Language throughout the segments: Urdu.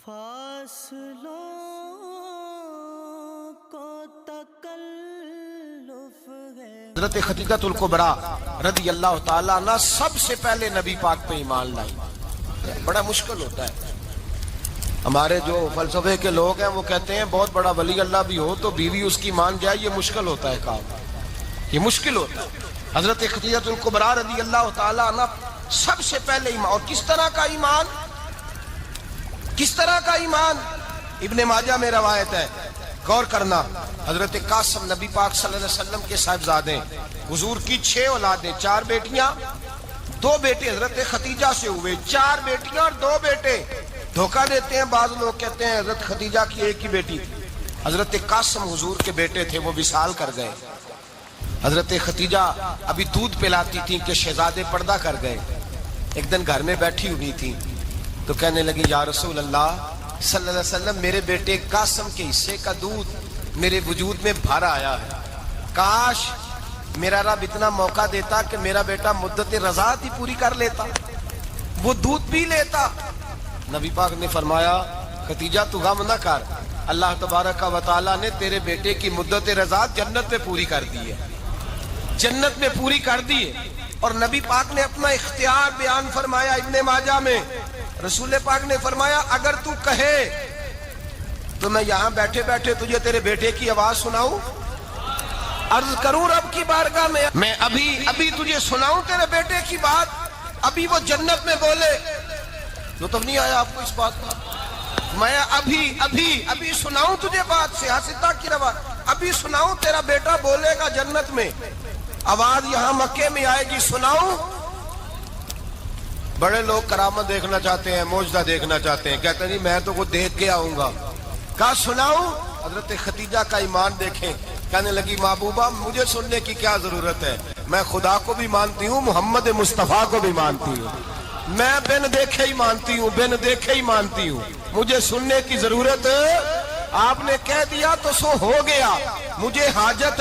فاصلوں کو تکلف ہے۔ حضرت خدیجہ الکبریٰ رضی اللہ تعالیٰ عنہ سب سے پہلے نبی پاک پہ ایمان لائی۔ بڑا مشکل ہوتا ہے، ہمارے جو فلسفے کے لوگ ہیں وہ کہتے ہیں بہت بڑا ولی اللہ بھی ہو تو بیوی اس کی مان جائے، یہ مشکل ہوتا ہے کام، یہ مشکل ہوتا ہے۔ حضرت خدیجہ الکبریٰ رضی اللہ تعالیٰ عنہ سب سے پہلے ایمان، اور کس طرح کا ایمان؟ کس طرح کا ایمان؟ ابن ماجہ میں روایت ہے، غور کرنا۔ حضرت قاسم نبی پاک صلی اللہ علیہ وسلم کے صاحبزادے، حضور کی 6 اولادیں، 4 بیٹیاں 2 بیٹے حضرت خدیجہ سے ہوئے، 4 بیٹیاں اور 2 بیٹے۔ دھوکہ دیتے ہیں بعض لوگ، کہتے ہیں حضرت خدیجہ کی ایک ہی بیٹی تھی۔ حضرت قاسم حضور کے بیٹے تھے، وہ وصال کر گئے۔ حضرت خدیجہ ابھی دودھ پلاتی تھی کہ شہزادے پردہ کر گئے۔ ایک دن گھر میں بیٹھی ہوئی تھی تو کہنے لگی یا رسول اللہ صلی اللہ علیہ وسلم، میرے بیٹے قاسم کے حصے کا دودھ میرے وجود میں بھر آیا ہے، کاش میرا رب اتنا موقع دیتا کہ میرا بیٹا مدت رضاعت ہی پوری کر لیتا، وہ دودھ پی لیتا۔ نبی پاک نے فرمایا خدیجہ تو غم نہ کر، اللہ تبارک و تعالیٰ نے تیرے بیٹے کی مدت رضاعت جنت میں پوری کر دی ہے، جنت میں پوری کر دی ہے۔ اور نبی پاک نے اپنا اختیار بیان فرمایا ابن ماجہ میں، رسول پاک نے فرمایا اگر تو کہے تو میں یہاں بیٹھے بیٹھے تجھے تیرے بیٹے کی آواز سناؤں، عرض کروں رب کی بارگاہ میں ابھی تجھے سناؤں تیرے بیٹے کی بات، ابھی وہ جنت میں بولے۔ لطف نہیں آیا آپ کو اس بات کا؟ میں ابھی سناؤں تجھے بات، سیاستہ کی روایت، ابھی سناؤں تیرا بیٹا بولے گا جنت میں، آواز یہاں مکے میں آئے گی، سناؤں؟ بڑے لوگ کرامت دیکھنا چاہتے ہیں، معجزہ دیکھنا چاہتے ہیں، کہتے ہیں جی میں تو وہ دیکھ کے آؤں گا۔ کہا سناؤں؟ حضرت خدیجہ کا ایمان دیکھیں، کہنے لگی محبوبہ مجھے سننے کی کیا ضرورت ہے، میں خدا کو بھی مانتی ہوں، محمد مصطفیٰ کو بھی مانتی ہوں، میں بن دیکھے ہی مانتی ہوں، بن دیکھے ہی مانتی ہوں، مجھے سننے کی ضرورت آپ نے کہہ دیا تو سو ہو گیا، مجھے حاجت۔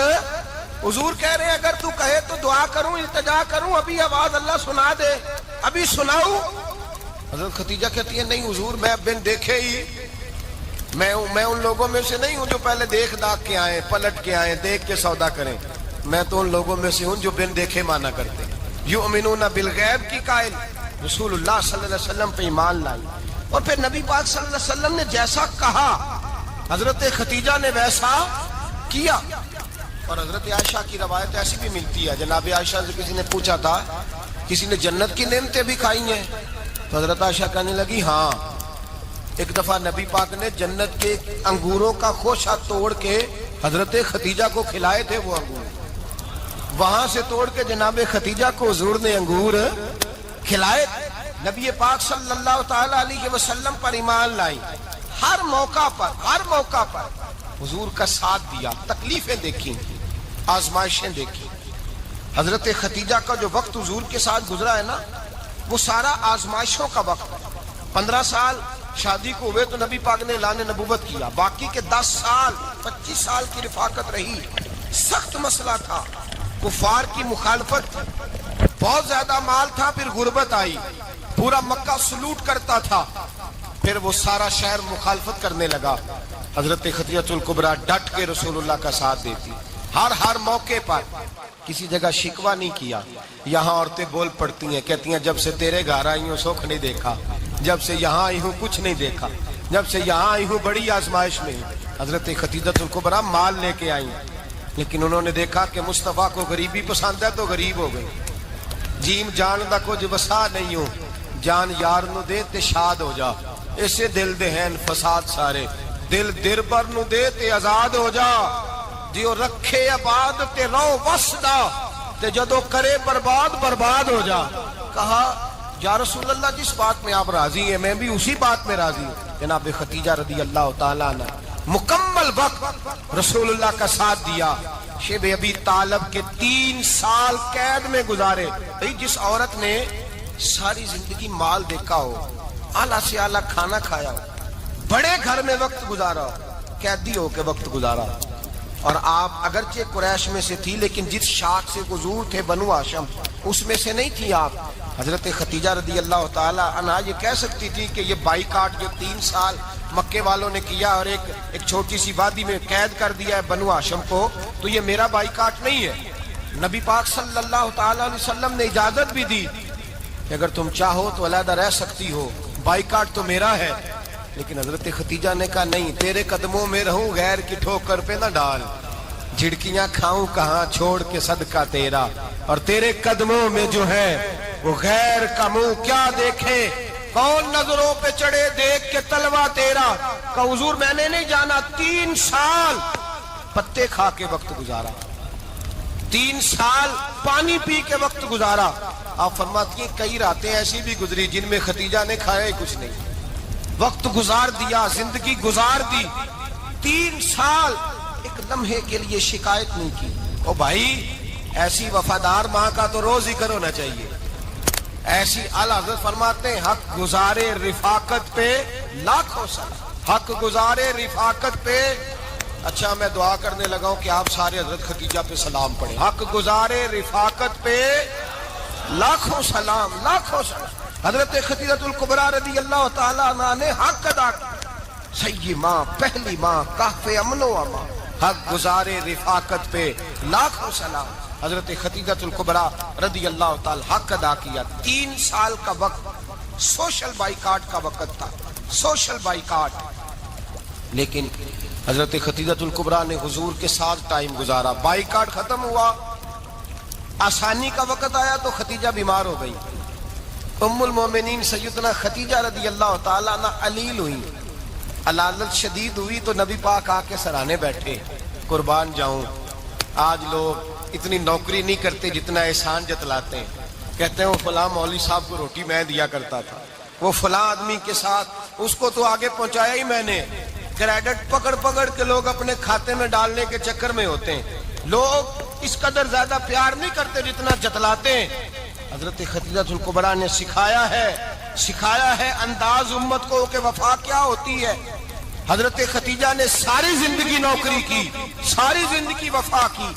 حضور کہہ رہے ہیں اگر تو کہے تو دعا کروں، التجا کروں، ابھی آواز اللہ سنا دے، ابھی سناؤں؟ حضرت خدیجہ کہتی ہے نہیں حضور میں بن دیکھے ہی، میں ان لوگوں میں سے نہیں ہوں جو پہلے دیکھ داکھ کے آئیں، پلٹ کے آئیں، دیکھ کے سودا کریں، میں تو ان لوگوں میں سے ہوں جو بن دیکھے مانا کرتے ہیں۔ یؤمنون بالغیب کی قائل، رسول اللہ صلی اللہ علیہ وسلم پہ ایمان لائی۔ اور پھر نبی پاک صلی اللہ علیہ وسلم نے جیسا کہا حضرت خدیجہ نے ویسا کیا۔ اور حضرت عائشہ کی روایت ایسی بھی ملتی ہے، جناب عائشہ سے کسی نے پوچھا تھا کسی نے جنت کی نعمتیں بھی کھائی ہیں؟ تو حضرت عائشہ کہنے لگی ہاں، ایک دفعہ نبی پاک نے جنت کے انگوروں کا خوشہ توڑ کے حضرت خدیجہ کو کھلائے تھے، وہ انگور وہاں سے توڑ کے جناب خدیجہ کو حضور نے انگور کھلائے۔ نبی پاک صلی اللہ تعالی علیہ وسلم پر ایمان لائی، ہر موقع پر حضور کا ساتھ دیا، تکلیفیں دیکھی، آزمائشیں دیکھی۔ حضرت خدیجہ کا جو وقت حضور کے ساتھ گزرا ہے نا، وہ سارا آزمائشوں کا وقت ہے۔ 15 سال شادی کو ہوئے تو نبی پاک نے اعلان نبوت کیا، باقی کے 10 سال 25 سال کی رفاقت رہی، سخت مسئلہ تھا، کفار کی مخالفت، بہت زیادہ مال تھا، پھر غربت آئی، پورا مکہ سلوٹ کرتا تھا، پھر وہ سارا شہر مخالفت کرنے لگا۔ حضرت خدیجہ الکبریٰ ڈٹ کے رسول اللہ کا ساتھ دیتی، ہر موقع پر کسی جگہ شکوہ نہیں کیا۔ یہاں عورتیں بول پڑتی ہیں، کہتی ہیں جب سے تیرے گھر آئی ہوں سکھ نہیں دیکھا، جب سے یہاں آئی ہوں کچھ نہیں دیکھا، جب سے یہاں آئی ہوں بڑی آزمائش میں ہوں۔ حضرت خدیجہ الکبریٰ مال لے کے آئی، لیکن انہوں نے دیکھا کہ مصطفیٰ کو غریبی پسند ہے تو غریب ہو گئی۔ جیم جان دا کچھ وسا نہیں ہوں، جان یار نو دے تے شاد ہو جا، اسے دل دے ہیں فساد سارے، دل دربر نو دے تے آزاد ہو جا، دیو رکھے آباد تے رو وسدا تے جدو کرے برباد ہو جا۔ کہا یا رسول اللہ جس بات میں آپ راضی ہیں میں بھی اسی بات میں راضی ہوں۔ جناب خدیجہ رضی اللہ تعالیٰ عنہ مکمل وقت رسول اللہ کا ساتھ دیا۔ شیب ابی طالب کے 3 سال قید میں گزارے۔ جس عورت نے ساری زندگی مال دیکھا ہو، اعلیٰ سے اعلیٰ کھانا کھایا ہو، بڑے گھر میں وقت گزارا، قیدی ہو کے وقت گزارا، اور آپ اگرچہ قریش میں سے تھی لیکن جس شاخ سے حضور تھے بنو ہاشم اس میں سے نہیں تھی آپ، حضرت خدیجہ رضی اللہ تعالی عنہا یہ کہہ سکتی تھی کہ یہ بائیکاٹ جو 3 سال مکے والوں نے کیا اور ایک چھوٹی سی وادی میں قید کر دیا ہے بنو ہاشم کو، تو یہ میرا بائیکاٹ نہیں ہے۔ نبی پاک صلی اللہ تعالی علیہ وسلم نے اجازت بھی دی کہ اگر تم چاہو تو علیحدہ رہ سکتی ہو، بائیکاٹ تو میرا ہے۔ لیکن حضرت خدیجہ نے کہا نہیں، تیرے قدموں میں رہوں، غیر کی ٹھوکر پہ نہ ڈال، جھڑکیاں کھاؤں کہاں چھوڑ کے صدقہ تیرا، اور تیرے قدموں میں جو ہے وہ غیر کا منہ کیا دیکھے، کون نظروں پہ چڑھے دیکھ کے تلوا تیرا۔ کہ حضور میں نے نہیں جانا، 3 سال پتے کھا کے وقت گزارا، 3 سال پانی پی کے وقت گزارا۔ آپ فرماتی ہیں کئی راتیں ایسی بھی گزری جن میں خدیجہ نے کھایا ہی کچھ نہیں، وقت گزار دیا، زندگی گزار دی۔ 3 سال ایک لمحے کے لیے شکایت نہیں کی۔ او بھائی، ایسی وفادار ماں کا تو روز ذکر ہونا چاہیے۔ ایسی اعلیٰ حضرت فرماتے ہیں حق گزارے رفاقت پہ لاکھوں سلام، حق گزارے رفاقت پہ۔ اچھا میں دعا کرنے لگا ہوں کہ آپ سارے حضرت خدیجہ پہ سلام پڑھیں۔ حق گزارے رفاقت پہ لاکھوں سلام، لاکھوں سلام۔ حضرت خدیجہ الکبریٰ رضی اللہ تعالی عنہ نے حق ادا کیا، سیدی ماں، پہلی ماں، کہف امن و امان، حق گزارے رفاقت پہ لاکھوں سلام۔ حضرت خدیجہ الکبریٰ رضی اللہ تعالی حق ادا کیا۔ 3 سال کا وقت سوشل بائیکاٹ کا وقت تھا، سوشل بائیکاٹ۔ لیکن حضرت خدیجہ الکبریٰ نے حضور کے ساتھ ٹائم گزارا، بائیکاٹ ختم ہوا، آسانی کا وقت آیا تو خدیجہ بیمار ہو گئی۔ ام المومنین سیدنا خدیجہ رضی اللہ تعالیٰ عنہ علیل ہوئی، علالت شدید ہوئی تو نبی پاک آ کے سرانے بیٹھے۔ قربان جاؤں، آج لوگ اتنی نوکری نہیں کرتے جتنا احسان جتلاتے ہیں۔ کہتے ہیں وہ فلاں مولوی صاحب کو روٹی میں دیا کرتا تھا، وہ فلاں آدمی کے ساتھ اس کو تو آگے پہنچایا ہی میں نے۔ کریڈٹ پکڑ پکڑ کے لوگ اپنے کھاتے میں ڈالنے کے چکر میں ہوتے ہیں۔ لوگ اس قدر زیادہ پیار نہیں کرتے جتنا جتلاتے ہیں۔ حضرت خدیجہ الکبریٰ نے سکھایا ہے انداز امت کو کہ وفا کیا ہوتی ہے۔ حضرت خدیجہ نے ساری زندگی نوکری کی، ساری زندگی وفا کی۔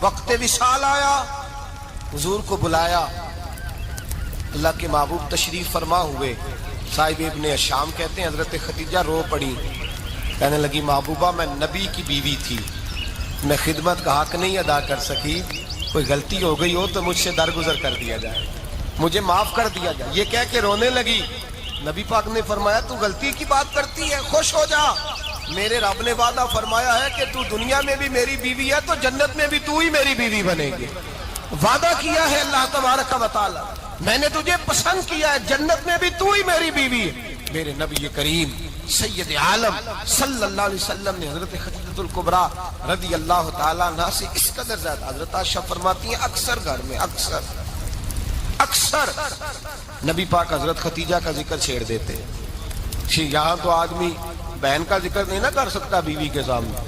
وقت وصال آیا، حضور کو بلایا، اللہ کے محبوب تشریف فرما ہوئے۔ صاحب ابن الشام کہتے ہیں حضرت خدیجہ رو پڑی، کہنے لگی محبوبہ میں نبی کی بیوی تھی، میں خدمت کا حق نہیں ادا کر سکی، کوئی غلطی ہو گئی ہو تو مجھ سے درگزر کر دیا جائے، مجھے معاف کر دیا جائے۔ یہ کہہ کے رونے لگی۔ نبی پاک نے فرمایا تو غلطی کی بات کرتی ہے، خوش ہو جا، میرے رب نے وعدہ فرمایا ہے کہ تو دنیا میں بھی میری بیوی ہے تو جنت میں بھی تو ہی میری بیوی بنے گی۔ وعدہ کیا ہے اللہ تبارک و تعالی، میں نے تجھے پسند کیا ہے، جنت میں بھی تو ہی میری بیوی ہے۔ میرے نبی کریم سید عالم صلی اللہ علیہ وسلم نے حضرت خدیجہ الکبریٰ رضی اللہ تعالیٰ عنہ سے اس قدر زیادہ، حضرت عائشہ فرماتی ہیں اکثر گھر میں اکثر نبی پاک حضرت خدیجہ کا ذکر چھیڑ دیتے۔ یہاں تو آدمی بہن کا ذکر نہیں نہ کر سکتا بیوی کے سامنے،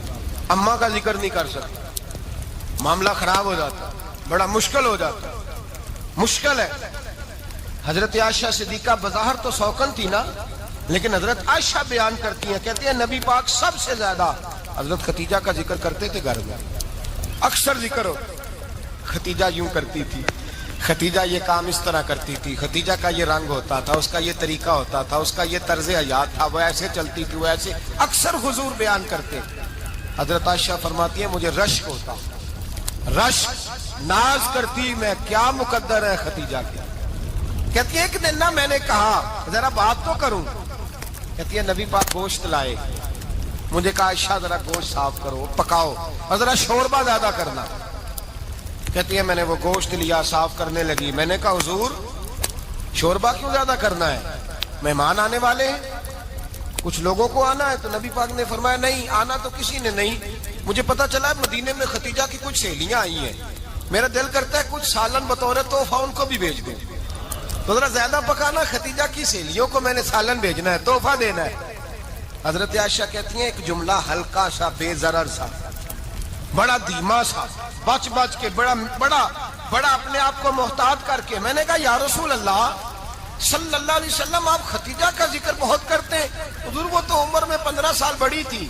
اماں کا ذکر نہیں کر سکتا، معاملہ خراب ہو جاتا، بڑا مشکل ہو جاتا، مشکل ہے۔ حضرت عائشہ صدیقہ بظاہر تو سوکن تھی نا، لیکن حضرت عائشہ بیان کرتی ہیں، کہتی ہیں نبی پاک سب سے زیادہ حضرت خدیجہ کا ذکر کرتے تھے گھر میں، اکثر ذکر ہو۔ خدیجہ یوں کرتی تھی، خدیجہ یہ کام اس طرح کرتی تھی، خدیجہ کا یہ رنگ ہوتا تھا، اس کا یہ طریقہ ہوتا تھا، اس کا یہ طرز حیات تھا، وہ ایسے چلتی تھی، وہ ایسے، اکثر حضور بیان کرتے۔ حضرت عائشہ فرماتی ہیں مجھے رشک ہوتا، رشک، ناز کرتی میں، کیا مقدر ہے خدیجہ کے۔ کہتی ہے ایک دن نا میں نے کہا ذرا بات تو کروں، کہتی ہے نبی پاک گوشت لائے، مجھے کہا عائشہ ذرا گوشت صاف کرو، پکاؤ اور ذرا شوربہ زیادہ کرنا۔ کہتی ہے میں نے وہ گوشت لیا، صاف کرنے لگی، میں نے کہا حضور شوربہ کیوں زیادہ کرنا ہے، مہمان آنے والے ہیں، کچھ لوگوں کو آنا ہے۔ تو نبی پاک نے فرمایا نہیں، آنا تو کسی نے نہیں، مجھے پتا چلا ہے مدینے میں خدیجہ کی کچھ سہیلیاں آئی ہیں، میرا دل کرتا ہے کچھ سالن بطور تحفہ ان کو بھی بھیج دوں، تو ذرا زیادہ پکانا، خدیجہ کی سہیلیوں کو میں نے سالن بھیجنا ہے، تحفہ دینا ہے۔ حضرت عائشہ کہتی ہیں ایک جملہ ہلکا سا، بے ضرر سا، بڑا دھیما سا، بچ کے بڑا اپنے آپ کو محتاط کر کے، میں نے کہا یا رسول اللہ صلی اللہ علیہ وسلم آپ خدیجہ کا ذکر بہت کرتے ہیں، حضور وہ تو عمر میں 15 سال بڑی تھی،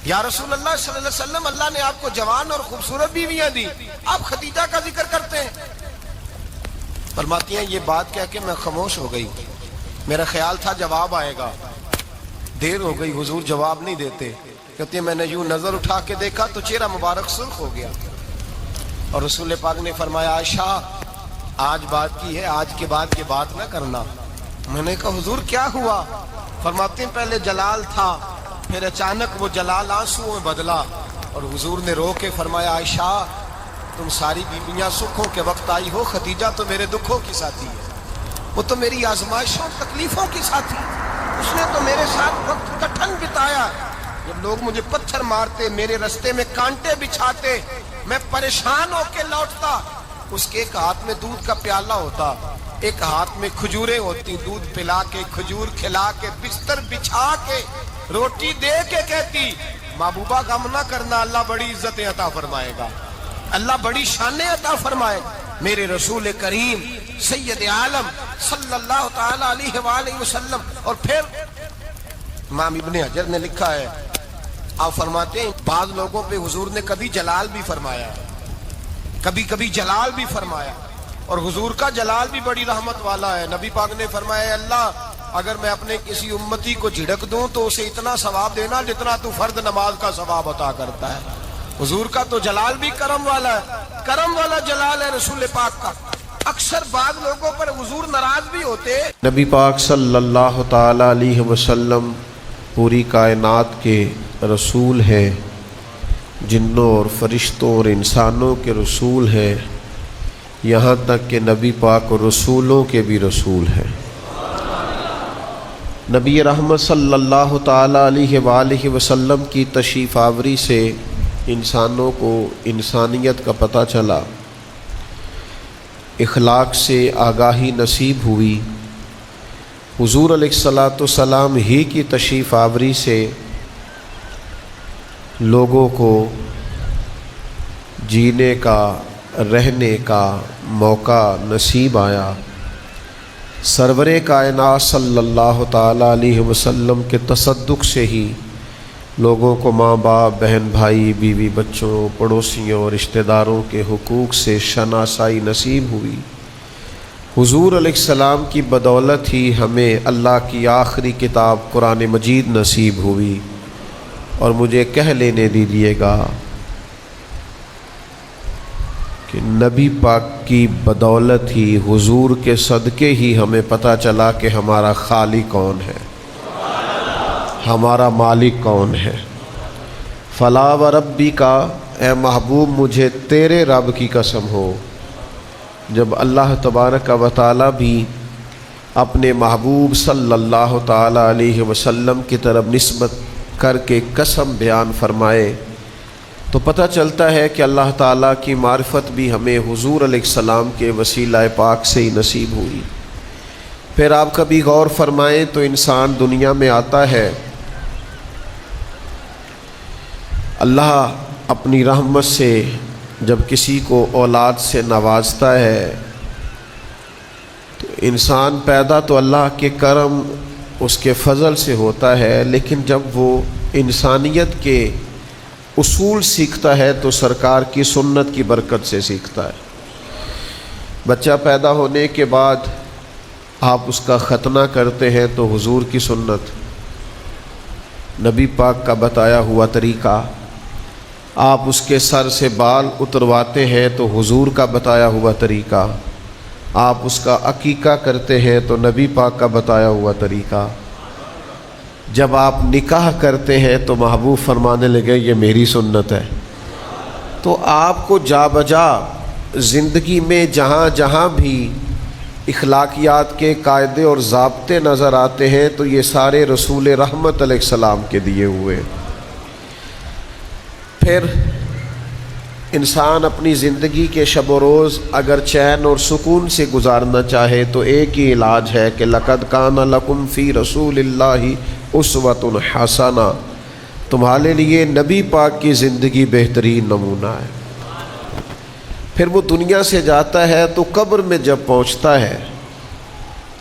یا رسول اللہ صلی اللہ علیہ وسلم اللہ نے آپ کو جوان اور خوبصورت بیویاں دی، آپ خدیجہ کا ذکر کرتے ہیں۔ فرماتی ہیں یہ بات کہہ کے میں خاموش ہو گئی، میرا خیال تھا جواب آئے گا، دیر ہو گئی، حضور جواب نہیں دیتے۔ کہتے ہیں میں نے یوں نظر اٹھا کے دیکھا تو چہرہ مبارک سرخ ہو گیا، اور رسول پاک نے فرمایا عائشہ آج بات کی ہے، آج کے بعد یہ بات نہ کرنا۔ میں نے کہا حضور کیا ہوا؟ فرماتے ہیں پہلے جلال تھا، پھر اچانک وہ جلال آنسوؤں میں بدلا، اور حضور نے رو کے فرمایا عائشہ تم ساری بیویاں سکھوں کے وقت آئی ہو، خدیجہ تو میرے دکھوں کی ساتھی ہے، وہ تو میری آزمائشوں تکلیفوں کی ساتھی، اس نے تو میرے ساتھ وقت کٹھن بتایا، جب لوگ مجھے پتھر مارتے، میرے رستے میں کانٹے بچھاتے، میں پریشان ہو کے لوٹتا، اس کے ایک ہاتھ میں دودھ کا پیالہ ہوتا، ایک ہاتھ میں کھجوریں ہوتی، دودھ پلا کے کھجور کھلا کے بستر بچھا کے روٹی دے کے کہتی محبوبہ غم نہ کرنا، اللہ بڑی عزتیں عطا فرمائے گا، اللہ بڑی شانیں عطا فرمائے گا۔ میرے رسول کریم سید عالم صلی اللہ تعالی علیہ وآلہ وسلم۔ اور پھر امام ابن حجر نے لکھا ہے، آپ فرماتے ہیں بعض لوگوں پہ حضور نے کبھی جلال بھی فرمایا، کبھی کبھی جلال بھی فرمایا، اور حضور کا جلال بھی بڑی رحمت والا ہے۔ نبی پاک نے فرمایا اللہ اگر میں اپنے کسی امتی کو جھڑک دوں تو اسے اتنا ثواب دینا جتنا تو فرض نماز کا ثواب عطا کرتا ہے۔ حضور کا تو جلال بھی کرم والا ہے، کرم والا جلال ہے رسول پاک کا۔ اکثر بعض لوگوں پر حضور ناراض بھی ہوتے۔ نبی پاک صلی اللہ تعالی علیہ وسلم پوری کائنات کے رسول ہیں، جنوں اور فرشتوں اور انسانوں کے رسول ہیں، یہاں تک کہ نبی پاک رسولوں کے بھی رسول ہیں۔ نبی رحمت صلی اللہ تعالی علیہ وآلہ وسلم کی تشریف آوری سے انسانوں کو انسانیت کا پتہ چلا، اخلاق سے آگاہی نصیب ہوئی۔ حضور علیہ الصلاۃ والسلام ہی کی تشریف آوری سے لوگوں کو جینے کا، رہنے کا موقع نصیب آیا۔ سرور کائنات صلی اللہ تعالی علیہ وسلم کے تصدق سے ہی لوگوں کو ماں باپ، بہن بھائی، بیوی بچوں، پڑوسیوں، رشتہ داروں کے حقوق سے شناسائی نصیب ہوئی۔ حضور علیہ السلام کی بدولت ہی ہمیں اللہ کی آخری کتاب قرآن مجید نصیب ہوئی، اور مجھے کہہ لینے دیجیے گا کہ نبی پاک کی بدولت ہی، حضور کے صدقے ہی ہمیں پتہ چلا کہ ہمارا خالق کون ہے، ہمارا مالک کون ہے۔ فلا و ربی کا، اے محبوب مجھے تیرے رب کی قسم ہو۔ جب اللہ تبارک و تعالی بھی اپنے محبوب صلی اللہ تعالی علیہ وسلم کی طرف نسبت کر کے قسم بیان فرمائے تو پتہ چلتا ہے کہ اللہ تعالیٰ کی معرفت بھی ہمیں حضور علیہ السلام کے وسیلہ پاک سے ہی نصیب ہوئی۔ پھر آپ کبھی غور فرمائیں تو انسان دنیا میں آتا ہے، اللہ اپنی رحمت سے جب کسی کو اولاد سے نوازتا ہے تو انسان پیدا تو اللہ کے کرم، اس کے فضل سے ہوتا ہے، لیکن جب وہ انسانیت کے اصول سیکھتا ہے تو سرکار کی سنت کی برکت سے سیکھتا ہے۔ بچہ پیدا ہونے کے بعد آپ اس کا ختنہ کرتے ہیں تو حضور کی سنت، نبی پاک کا بتایا ہوا طریقہ، آپ اس کے سر سے بال اترواتے ہیں تو حضور کا بتایا ہوا طریقہ، آپ اس کا عقیقہ کرتے ہیں تو نبی پاک کا بتایا ہوا طریقہ، جب آپ نکاح کرتے ہیں تو محبوب فرمانے لگے یہ میری سنت ہے۔ تو آپ کو جا بجا زندگی میں جہاں جہاں بھی اخلاقیات کے قاعدے اور ضابطے نظر آتے ہیں تو یہ سارے رسول رحمت علیہ السلام کے دیے ہوئے۔ پھر انسان اپنی زندگی کے شب و روز اگر چین اور سکون سے گزارنا چاہے تو ایک ہی علاج ہے کہ لقد کان لکم فی رسول اللہ اسوۃ حسنہ، تمہارے لیے نبی پاک کی زندگی بہترین نمونہ ہے۔ پھر وہ دنیا سے جاتا ہے تو قبر میں جب پہنچتا ہے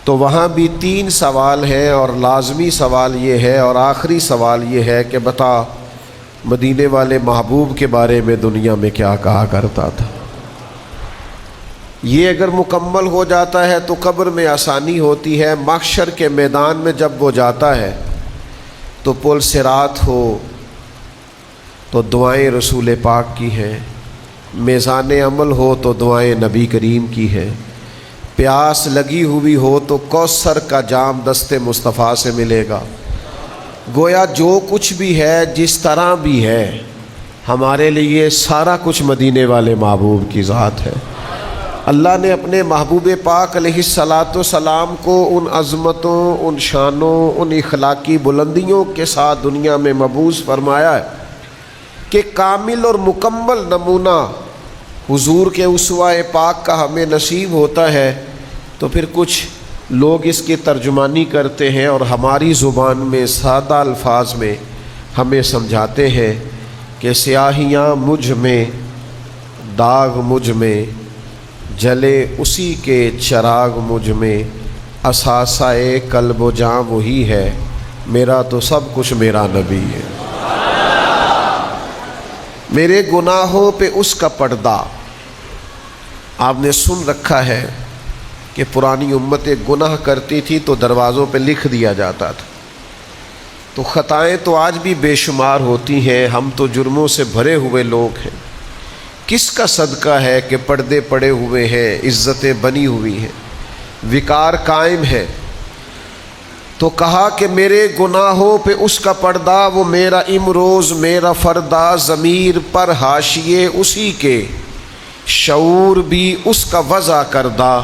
تو وہاں بھی 3 سوال ہیں، اور لازمی سوال یہ ہے اور آخری سوال یہ ہے کہ بتا مدینے والے محبوب کے بارے میں دنیا میں کیا کہا کرتا تھا۔ یہ اگر مکمل ہو جاتا ہے تو قبر میں آسانی ہوتی ہے، محشر کے میدان میں جب وہ جاتا ہے تو پل صراط ہو تو دعائیں رسول پاک کی ہیں، میزان عمل ہو تو دعائیں نبی کریم کی ہیں، پیاس لگی ہوئی ہو تو کوثر کا جام دست مصطفیٰ سے ملے گا۔ گویا جو کچھ بھی ہے، جس طرح بھی ہے، ہمارے لیے سارا کچھ مدینے والے محبوب کی ذات ہے۔ اللہ نے اپنے محبوب پاک علیہ الصلاۃ والسلام کو ان عظمتوں، ان شانوں، ان اخلاقی بلندیوں کے ساتھ دنیا میں مبعوث فرمایا ہے کہ کامل اور مکمل نمونہ حضور کے اسوہ پاک کا ہمیں نصیب ہوتا ہے تو پھر کچھ لوگ اس کی ترجمانی کرتے ہیں اور ہماری زبان میں سادہ الفاظ میں ہمیں سمجھاتے ہیں کہ سیاہیاں مجھ میں، داغ مجھ میں، جلے اسی کے چراغ مجھ میں، اثاثہ قلب و جاں وہی ہے، میرا تو سب کچھ میرا نبی ہے۔ میرے گناہوں پہ اس کا پردہ، آپ نے سن رکھا ہے کہ پرانی امتیں گناہ کرتی تھی تو دروازوں پہ لکھ دیا جاتا تھا، تو خطائیں تو آج بھی بے شمار ہوتی ہیں، ہم تو جرموں سے بھرے ہوئے لوگ ہیں۔ کس کا صدقہ ہے کہ پردے پڑے ہوئے ہیں، عزتیں بنی ہوئی ہیں، وقار قائم ہے، تو کہا کہ میرے گناہوں پہ اس کا پردہ، وہ میرا امروز میرا فردہ، ضمیر پر حاشیے اسی کے، شعور بھی اس کا وضع کردہ،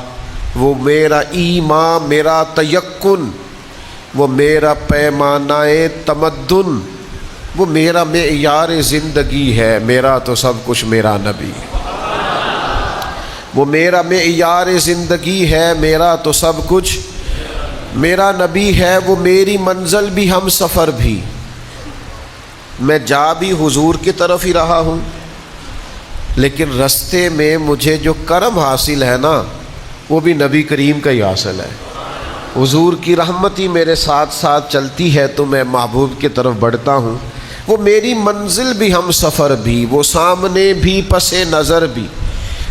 وہ میرا ایمان میرا تیقن، وہ میرا پیمانہ تمدن، وہ میرا معیار زندگی ہے، میرا تو سب کچھ میرا نبی، وہ میرا معیار زندگی ہے، میرا تو سب کچھ میرا نبی ہے، وہ میری منزل بھی ہم سفر بھی، میں جا بھی حضور کی طرف ہی رہا ہوں، لیکن رستے میں مجھے جو کرم حاصل ہے نا وہ بھی نبی کریم کا ہی حاصل ہے۔ حضور کی رحمت ہی میرے ساتھ ساتھ چلتی ہے تو میں محبوب کی طرف بڑھتا ہوں، وہ میری منزل بھی ہم سفر بھی، وہ سامنے بھی پس نظر بھی،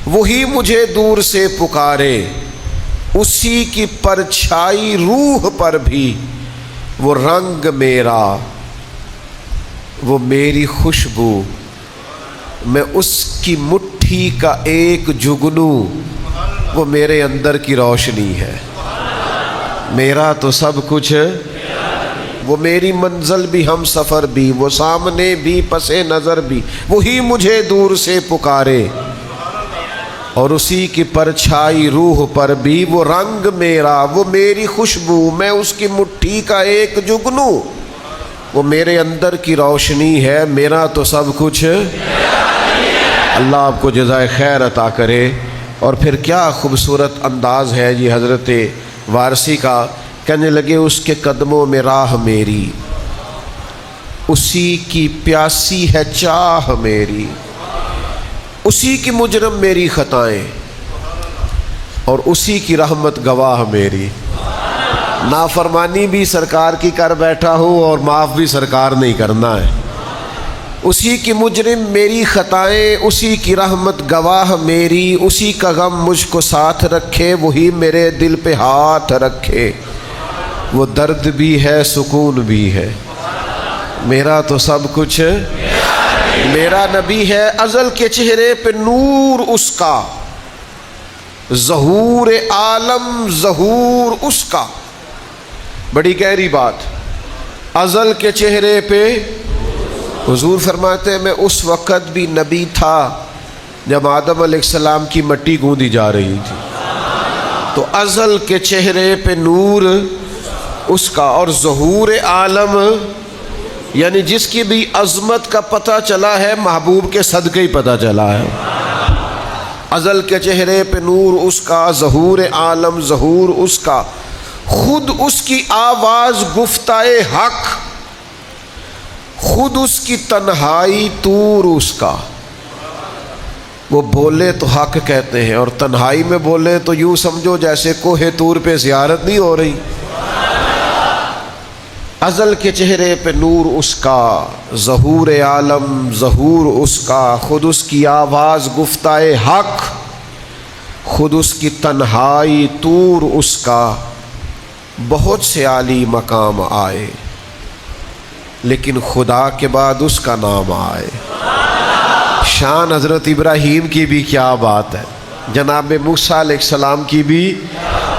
وہی مجھے دور سے پکارے، اسی کی پرچھائی روح پر بھی، وہ رنگ میرا، وہ میری خوشبو، میں اس کی مٹھی کا ایک جگنو، وہ میرے اندر کی روشنی ہے، میرا تو سب کچھ، وہ میری منزل بھی ہم سفر بھی، وہ سامنے بھی پس نظر بھی، وہی مجھے دور سے پکارے، اور اسی کی پرچھائی روح پر بھی، وہ رنگ میرا، وہ میری خوشبو، میں اس کی مٹھی کا ایک جگنو، وہ میرے اندر کی روشنی ہے، میرا تو سب کچھ۔ اللہ آپ کو جزائے خیر عطا کرے۔ اور پھر کیا خوبصورت انداز ہے جی حضرت وارثی کا، کہنے لگے اس کے قدموں میں راہ میری، اسی کی پیاسی ہے چاہ میری، اسی کی مجرم میری خطائیں، اور اسی کی رحمت گواہ میری، نافرمانی بھی سرکار کی کر بیٹھا ہوں اور معاف بھی سرکار نہیں کرنا ہے، اسی کی مجرم میری خطائیں، اسی کی رحمت گواہ میری، اسی کا غم مجھ کو ساتھ رکھے، وہی میرے دل پہ ہاتھ رکھے، وہ درد بھی ہے سکون بھی ہے، میرا تو سب کچھ میرا نبی ہے، ازل کے چہرے پہ نور اس کا، ظہور عالم ظہور اس کا، بڑی گہری بات، ازل کے چہرے پہ، حضور فرماتے ہیں میں اس وقت بھی نبی تھا جب آدم علیہ السلام کی مٹی گوندی جا رہی تھی، تو ازل کے چہرے پہ نور اس کا، اور ظہور عالم یعنی جس کی بھی عظمت کا پتہ چلا ہے محبوب کے صدقے ہی پتہ چلا ہے، ازل کے چہرے پہ نور اس کا، ظہور عالم ظہور اس کا، خود اس کی آواز گفتائے حق، خود اس کی تنہائی طور اس کا، وہ بولے تو حق کہتے ہیں اور تنہائی میں بولے تو یوں سمجھو جیسے کوہ طور پہ زیارت نہیں ہو رہی، ازل کے چہرے پہ نور اس کا، ظہور عالم ظہور اس کا، خود اس کی آواز گفتائے حق، خود اس کی تنہائی طور اس کا بہت سے عالی مقام آئے، لیکن خدا کے بعد اس کا نام آئے۔ شان حضرت ابراہیم کی بھی کیا بات ہے، جناب موسیٰ علیہ السلام کی بھی،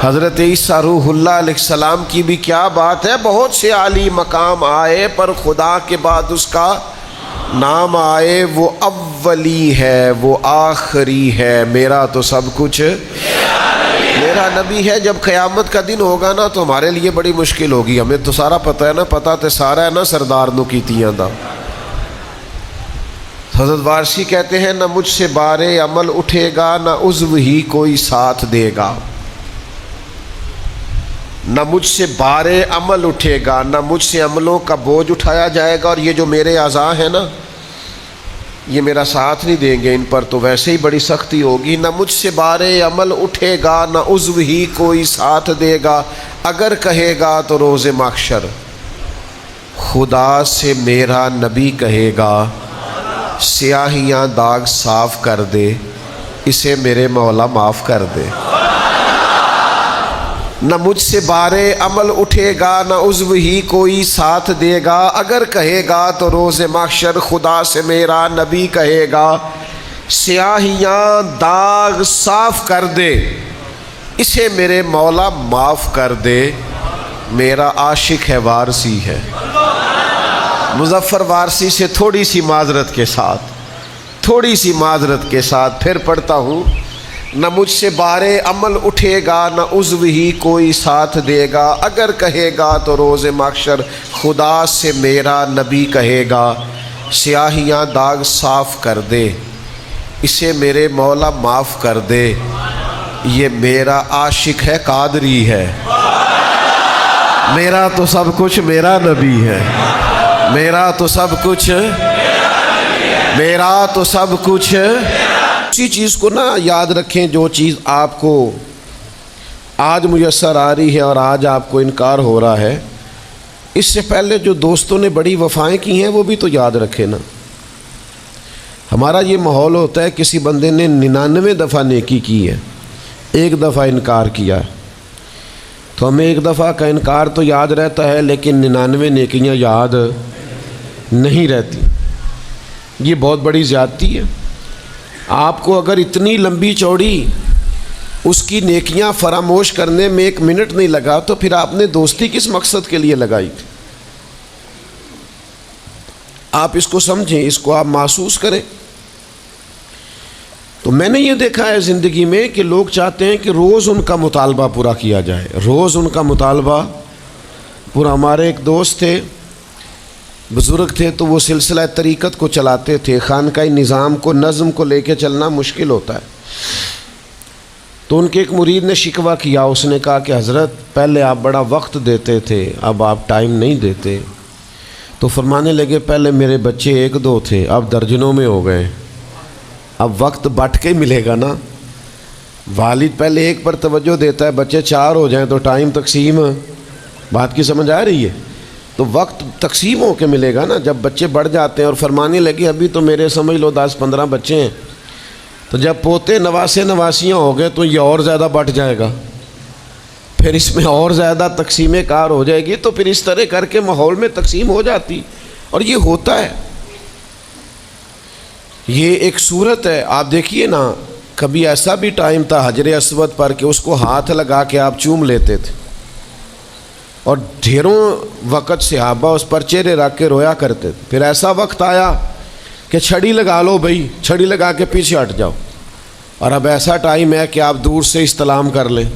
حضرت عیسیٰ روح اللہ علیہ السلام کی بھی کیا بات ہے۔ بہت سے عالی مقام آئے پر خدا کے بعد اس کا نام آئے۔ وہ اولی ہے، وہ آخری ہے، میرا تو سب کچھ میرا نبی ہے۔ جب قیامت کا دن ہوگا نا تو ہمارے لیے بڑی مشکل ہوگی، ہمیں تو سارا پتہ ہے نا، پتہ تے سارا ہے نا سردار نو کیتیاں دا۔ حضرت وارسی کہتے ہیں نہ مجھ سے بارے عمل اٹھے گا، نہ عضو ہی کوئی ساتھ دے گا۔ نہ مجھ سے بارے عمل اٹھے گا، نہ مجھ سے عملوں کا بوجھ اٹھایا جائے گا، اور یہ جو میرے اعضاء ہیں نا یہ میرا ساتھ نہیں دیں گے، ان پر تو ویسے ہی بڑی سختی ہوگی۔ نہ مجھ سے بارے عمل اٹھے گا، نہ عضو ہی کوئی ساتھ دے گا، اگر کہے گا تو روز محشر خدا سے میرا نبی کہے گا سیاہیاں داغ صاف کر دے، اسے میرے مولا معاف کر دے۔ نہ مجھ سے بارے عمل اٹھے گا، نہ عضو ہی کوئی ساتھ دے گا، اگر کہے گا تو روز محشر خدا سے میرا نبی کہے گا سیاہیاں داغ صاف کر دے، اسے میرے مولا معاف کر دے۔ میرا عاشق ہے، وارسی ہے، مظفر وارسی سے تھوڑی سی معذرت کے ساتھ پھر پڑھتا ہوں۔ نہ مجھ سے بارے عمل اٹھے گا، نہ عضو ہی کوئی ساتھ دے گا، اگر کہے گا تو روز محشر خدا سے میرا نبی کہے گا سیاہیاں داغ صاف کر دے، اسے میرے مولا معاف کر دے۔ یہ میرا عاشق ہے، قادری ہے، میرا تو سب کچھ میرا نبی ہے، میرا تو سب کچھ میرا تو سب کچھ۔ اسی چیز کو نا یاد رکھیں، جو چیز آپ کو آج میسر آ رہی ہے اور آج آپ کو انکار ہو رہا ہے، اس سے پہلے جو دوستوں نے بڑی وفائیں کی ہیں وہ بھی تو یاد رکھیں نا۔ ہمارا یہ ماحول ہوتا ہے، کسی بندے نے 99 دفعہ نیکی کی ہے، ایک دفعہ انکار کیا ہے، تو ہمیں ایک دفعہ کا انکار تو یاد رہتا ہے لیکن 99 نیکیاں یاد نہیں رہتی۔ یہ بہت بڑی زیادتی ہے۔ آپ کو اگر اتنی لمبی چوڑی اس کی نیکیاں فراموش کرنے میں 1 منٹ نہیں لگا تو پھر آپ نے دوستی کس مقصد کے لیے لگائی تھی؟ آپ اس کو سمجھیں، اس کو آپ محسوس کریں۔ تو میں نے یہ دیکھا ہے زندگی میں کہ لوگ چاہتے ہیں کہ روز ان کا مطالبہ پورا کیا جائے، روز ان کا مطالبہ پورا۔ ہمارے ایک دوست تھے، بزرگ تھے، تو وہ سلسلہ طریقت کو چلاتے تھے، خانقاہی نظام کو، نظم کو لے کے چلنا مشکل ہوتا ہے۔ تو ان کے ایک مرید نے شکوہ کیا، اس نے کہا کہ حضرت پہلے آپ بڑا وقت دیتے تھے، اب آپ ٹائم نہیں دیتے۔ تو فرمانے لگے پہلے میرے بچے 1-2 تھے، اب درجنوں میں ہو گئے، اب وقت بٹ کے ملے گا نا۔ والد پہلے 1 پر توجہ دیتا ہے، بچے 4 ہو جائیں تو ٹائم تقسیم، بات کی سمجھ آ رہی ہے؟ تو وقت تقسیم ہو کے ملے گا نا جب بچے بڑھ جاتے ہیں۔ اور فرمانے لگے ابھی تو میرے سمجھ لو 10-15 بچے ہیں، تو جب پوتے نواسے نواسیاں ہو گئے تو یہ اور زیادہ بٹ جائے گا، پھر اس میں اور زیادہ تقسیم کار ہو جائے گی، تو پھر اس طرح کر کے ماحول میں تقسیم ہو جاتی، اور یہ ہوتا ہے۔ یہ ایک صورت ہے، آپ دیکھیے نا، کبھی ایسا بھی ٹائم تھا حجر اسود پر کہ اس کو ہاتھ لگا کے آپ چوم لیتے تھے، اور ڈھیروں وقت صحابہ اس پر چہرے رکھ کے رویا کرتے تھے۔ پھر ایسا وقت آیا کہ چھڑی لگا لو بھائی، چھڑی لگا کے پیچھے ہٹ جاؤ، اور اب ایسا ٹائم ہے کہ آپ دور سے استلام کر لیں۔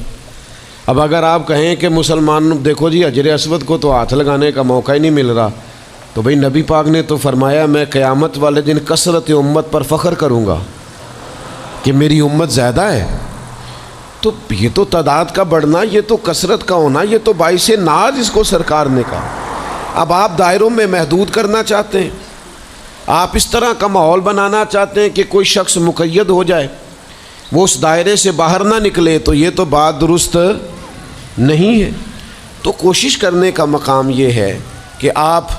اب اگر آپ کہیں کہ مسلمان دیکھو جی حجر اسود کو تو ہاتھ لگانے کا موقع ہی نہیں مل رہا، تو بھئی نبی پاک نے تو فرمایا میں قیامت والے دن کثرت امت پر فخر کروں گا کہ میری امت زیادہ ہے۔ تو یہ تو تعداد کا بڑھنا، یہ تو کثرت کا ہونا، یہ تو باعث ناز اس کو سرکار نے کہا۔ اب آپ دائروں میں محدود کرنا چاہتے ہیں، آپ اس طرح کا ماحول بنانا چاہتے ہیں کہ کوئی شخص مقید ہو جائے، وہ اس دائرے سے باہر نہ نکلے، تو یہ تو بات درست نہیں ہے۔ تو کوشش کرنے کا مقام یہ ہے کہ آپ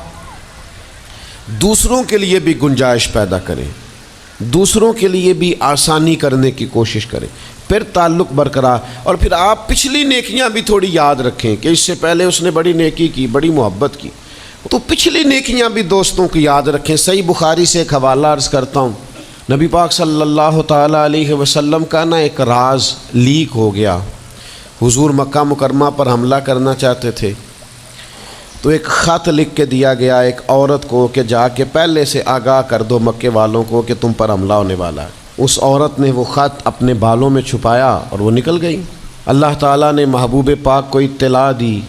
دوسروں کے لیے بھی گنجائش پیدا کریں، دوسروں کے لیے بھی آسانی کرنے کی کوشش کریں۔ پھر تعلق برقرار. اور پھر آپ پچھلی نیکیاں بھی تھوڑی یاد رکھیں کہ اس سے پہلے اس نے بڑی نیکی کی، بڑی محبت کی، تو پچھلی نیکیاں بھی دوستوں کی یاد رکھیں. صحیح بخاری سے ایک حوالہ عرض کرتا ہوں. نبی پاک صلی اللہ تعالیٰ علیہ وسلم کا نا ایک راز لیک ہو گیا. حضور مکہ مکرمہ پر حملہ کرنا چاہتے تھے، تو ایک خط لکھ کے دیا گیا ایک عورت کو کہ جا کے پہلے سے آگاہ کر دو مکے والوں کو کہ تم پر حملہ ہونے والا ہے. اس عورت نے وہ خط اپنے بالوں میں چھپایا اور وہ نکل گئی. اللہ تعالیٰ نے محبوب پاک کو اطلاع دی.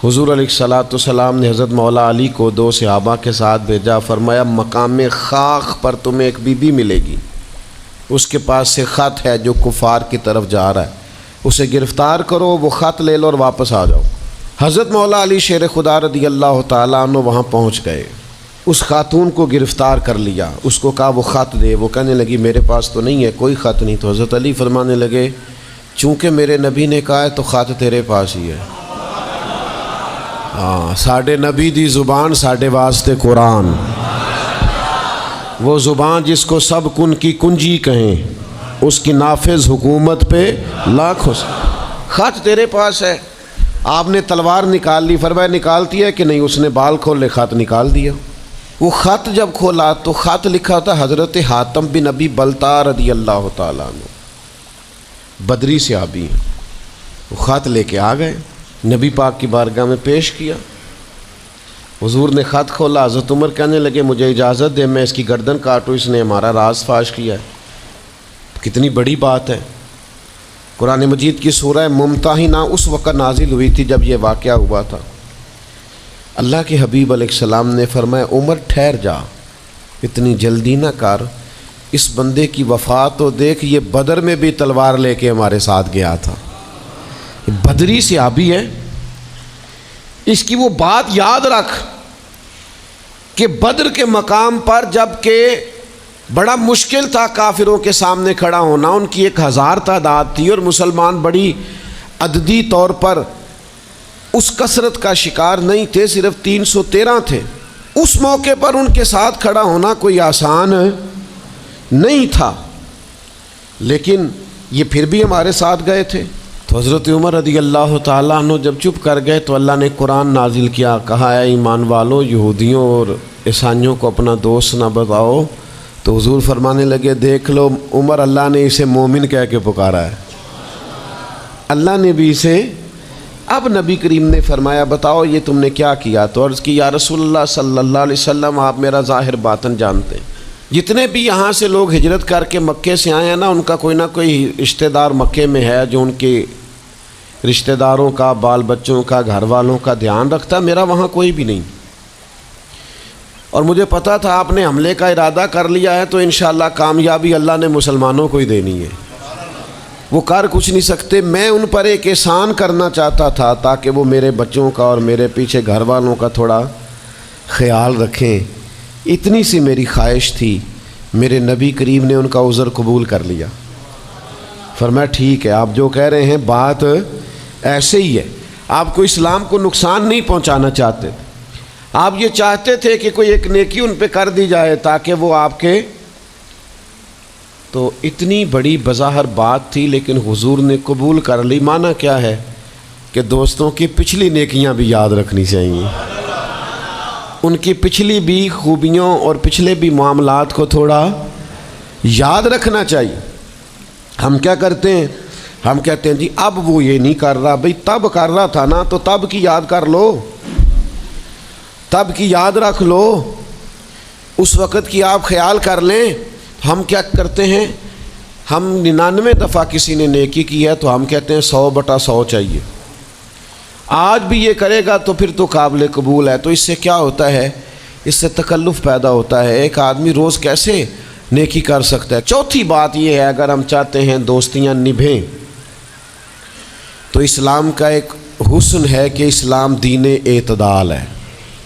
حضور علیہ الصلاۃ والسلام نے حضرت مولا علی کو 2 صحابہ کے ساتھ بھیجا. فرمایا مقام خاک پر تمہیں ایک بی بی ملے گی، اس کے پاس سے خط ہے جو کفار کی طرف جا رہا ہے، اسے گرفتار کرو، وہ خط لے لو اور واپس آ جاؤ. حضرت مولا علی شیر خدا رضی اللہ تعالیٰ عنہ وہاں پہنچ گئے. اس خاتون کو گرفتار کر لیا، اس کو کہا وہ خط دے. وہ کہنے لگی میرے پاس تو نہیں ہے، کوئی خط نہیں. تو حضرت علی فرمانے لگے چونکہ میرے نبی نے کہا ہے تو خط تیرے پاس ہی ہے. ہاں، ساڈے نبی دی زبان ساڈے واسطے قرآن، وہ زبان جس کو سب کن کی کنجی کہیں، اس کی نافذ حکومت پہ لاکھ ہو. خط تیرے پاس ہے. آپ نے تلوار نکال لی. فرمایا نکالتی ہے کہ نہیں؟ اس نے بال کھولے، خط نکال دیا. وہ خط جب کھولا تو خط لکھا تھا حضرت حاتم بن ابی بلتع رضی اللہ تعالیٰ عنہ، بدری صحابی ہیں. وہ خط لے کے آ گئے، نبی پاک کی بارگاہ میں پیش کیا. حضور نے خط کھولا. حضرت عمر کہنے لگے مجھے اجازت دے میں اس کی گردن کاٹوں، اس نے ہمارا راز فاش کیا ہے. کتنی بڑی بات ہے. قرآن مجید کی سورہ ممتحنہ اس وقت نازل ہوئی تھی جب یہ واقعہ ہوا تھا. اللہ کے حبیب علیہ السلام نے فرمایا عمر ٹھہر جا، اتنی جلدی نہ کر، اس بندے کی وفات تو دیکھ، یہ بدر میں بھی تلوار لے کے ہمارے ساتھ گیا تھا، بدری صحابی ہے. اس کی وہ بات یاد رکھ کہ بدر کے مقام پر جب کہ بڑا مشکل تھا کافروں کے سامنے کھڑا ہونا، ان کی 1000 تعداد تھی اور مسلمان بڑی عددی طور پر اس کثرت کا شکار نہیں تھے، صرف 313 تھے. اس موقع پر ان کے ساتھ کھڑا ہونا کوئی آسان نہیں تھا، لیکن یہ پھر بھی ہمارے ساتھ گئے تھے. تو حضرت عمر رضی اللہ تعالیٰ عنہ جب چپ کر گئے تو اللہ نے قرآن نازل کیا. کہا اے ایمان والو، یہودیوں اور عیسائیوں کو اپنا دوست نہ بتاؤ. تو حضور فرمانے لگے دیکھ لو عمر، اللہ نے اسے مومن کہہ کے پکارا ہے، اللہ نے بھی اسے. اب نبی کریم نے فرمایا بتاؤ یہ تم نے کیا کیا؟ تو عرض کی یا رسول اللہ صلی اللہ علیہ وسلم آپ میرا ظاہر باطن جانتے ہیں. جتنے بھی یہاں سے لوگ ہجرت کر کے مکے سے آئے ہیں نا، ان کا کوئی نہ کوئی رشتہ دار مکے میں ہے جو ان کے رشتہ داروں کا، بال بچوں کا، گھر والوں کا دھیان رکھتا. میرا وہاں کوئی بھی نہیں، اور مجھے پتا تھا آپ نے حملے کا ارادہ کر لیا ہے تو انشاءاللہ کامیابی اللہ نے مسلمانوں کو ہی دینی ہے. وہ کر کچھ نہیں سکتے. میں ان پر ایک احسان کرنا چاہتا تھا تاکہ وہ میرے بچوں کا اور میرے پیچھے گھر والوں کا تھوڑا خیال رکھیں. اتنی سی میری خواہش تھی. میرے نبی کریم نے ان کا عذر قبول کر لیا. فرمایا ٹھیک ہے، آپ جو کہہ رہے ہیں بات ایسے ہی ہے. آپ کو اسلام کو نقصان نہیں پہنچانا چاہتے، آپ یہ چاہتے تھے کہ کوئی ایک نیکی ان پہ کر دی جائے تاکہ وہ آپ کے. تو اتنی بڑی بظاہر بات تھی لیکن حضور نے قبول کر لی. معنی کیا ہے کہ دوستوں کی پچھلی نیکیاں بھی یاد رکھنی چاہیے، ان کی پچھلی بھی خوبیوں اور پچھلے بھی معاملات کو تھوڑا یاد رکھنا چاہیے. ہم کیا کرتے ہیں؟ ہم کہتے ہیں جی اب وہ یہ نہیں کر رہا. بھئی تب کر رہا تھا نا، تو تب کی یاد کر لو، تب کی یاد رکھ لو، اس وقت کی آپ خیال کر لیں. ہم کیا کرتے ہیں؟ ہم 99 دفعہ کسی نے نیکی کی ہے تو ہم کہتے ہیں 100/100 چاہیے. آج بھی یہ کرے گا تو پھر تو قابل قبول ہے. تو اس سے کیا ہوتا ہے؟ اس سے تکلف پیدا ہوتا ہے. ایک آدمی روز کیسے نیکی کر سکتا ہے؟ چوتھی بات یہ ہے، اگر ہم چاہتے ہیں دوستیاں نبھیں تو اسلام کا ایک حسن ہے کہ اسلام دین اعتدال ہے.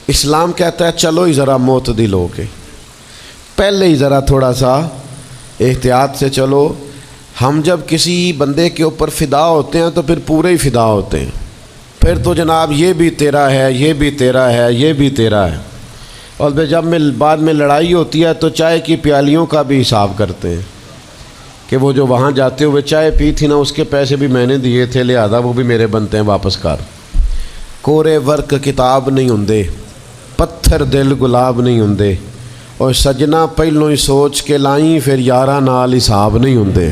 اسلام کہتا ہے چلو ہی ذرا معتدل ہو کے، پہلے ہی ذرا تھوڑا سا احتیاط سے چلو. ہم جب کسی بندے کے اوپر فدا ہوتے ہیں تو پھر پورے ہی فدا ہوتے ہیں. پھر تو جناب یہ بھی تیرا ہے، یہ بھی تیرا ہے، یہ بھی تیرا ہے. اور جب بعد میں لڑائی ہوتی ہے تو چائے کی پیالیوں کا بھی حساب کرتے ہیں. کہ وہ جو وہاں جاتے ہوئے چائے پی تھی نا اس کے پیسے بھی میں نے دیے تھے، لہذا وہ بھی میرے بنتے ہیں واپس کر۔ کورے ورک کتاب نہیں ہوندے، پتھر دل گلاب نہیں ہوندے، اور سجنا پہلوں ہی سوچ کے لائیں پھر یاراں نال حساب نہیں ہوندے۔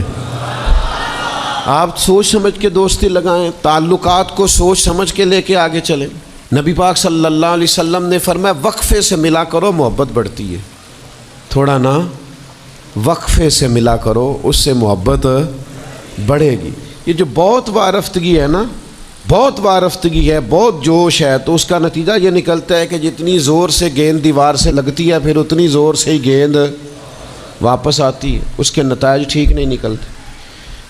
آپ سوچ سمجھ کے دوستی لگائیں، تعلقات کو سوچ سمجھ کے لے کے آگے چلیں۔ نبی پاک صلی اللہ علیہ وسلم نے فرمایا وقفے سے ملا کرو محبت بڑھتی ہے، تھوڑا نا وقفے سے ملا کرو، اس سے محبت بڑھے گی۔ یہ جو بہت وارفتگی ہے نا، بہت وارفتگی ہے، بہت جوش ہے، تو اس کا نتیجہ یہ نکلتا ہے کہ جتنی زور سے گیند دیوار سے لگتی ہے پھر اتنی زور سے ہی گیند واپس آتی ہے، اس کے نتائج ٹھیک نہیں نکلتے۔